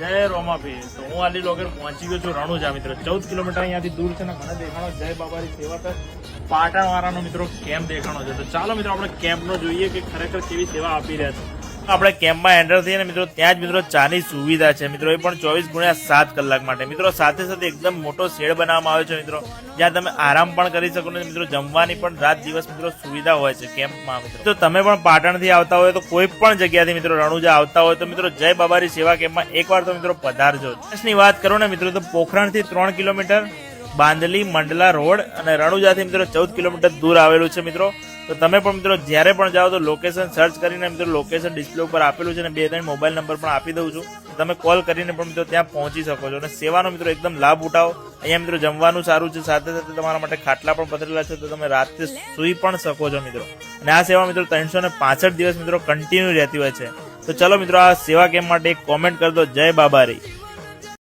જય રોમાભી. તો હું આલી લોગર પહોંચી ગયો છું રણુજા મિત્રો. 14 કિલોમીટર અહીંયાથી દૂર છે ને મને દેખાણો જય બાબાની સેવા પર પાટણ વાળાનો મિત્રો કેમ્પ દેખાણો છે. તો ચાલો મિત્રો આપણે કેમ્પનો જોઈએ કે ખરેખર કેવી સેવા આપી રહ્યા છે. આપણે કેમ્પમાં એન્ટર થઈએ ને મિત્રો ત્યાં જ મિત્રો ચાની સુવિધા છે મિત્રો, એ પણ 24x7 કલાક માટે મિત્રો. સાથે સાથે એકદમ મોટો શેડ બનાવવામાં આવ્યો છે મિત્રો, જ્યાં તમે આરામ પણ કરી શકો ને મિત્રો જમવાની પણ રાત દિવસ મિત્રો સુવિધા હોય છે કેમ્પમાં મિત્રો. તો તમે પણ પાટણથી આવતા હોય તો કોઈ પણ જગ્યાથી મિત્રો રણુજા આવતા હોય તો મિત્રો જય બાબારી સેવા કેમ્પમાં એકવાર તો મિત્રો પધારજો. ની વાત કરું ને મિત્રો તો પોખરણથી 3 કિલોમીટર, બાંદલી મંડલા રોડ અને રણુજાથી મિત્રો 14 કિલોમીટર દૂર આવેલું છે મિત્રો. તો તમે પણ મિત્રો જ્યારે પણ જાઓ તો લોકેશન સર્ચ કરીને મિત્રો લોકેશન ડિસ્પ્લે ઉપર આપેલું છે અને 2-3 મોબાઈલ નંબર પણ આપી દઉં છું. તમે કોલ કરીને પણ મિત્રો ત્યાં પહોંચી શકો છો અને સેવાનો મિત્રો એકદમ લાભ ઉઠાવો. અહીંયા મિત્રો જમવાનું સારું છે, સાથે સાથે તમારા માટે ખાટલા પણ પથરેલા છે, તો તમે રાતે સૂઈ પણ શકો છો મિત્રો. અને આ સેવા મિત્રો 365 દિવસ મિત્રો કન્ટિન્યુ રહેતી હોય છે. તો ચલો મિત્રો આ સેવા કેમ્પ માટે એક કોમેન્ટ કરી દો, જય બાબારી.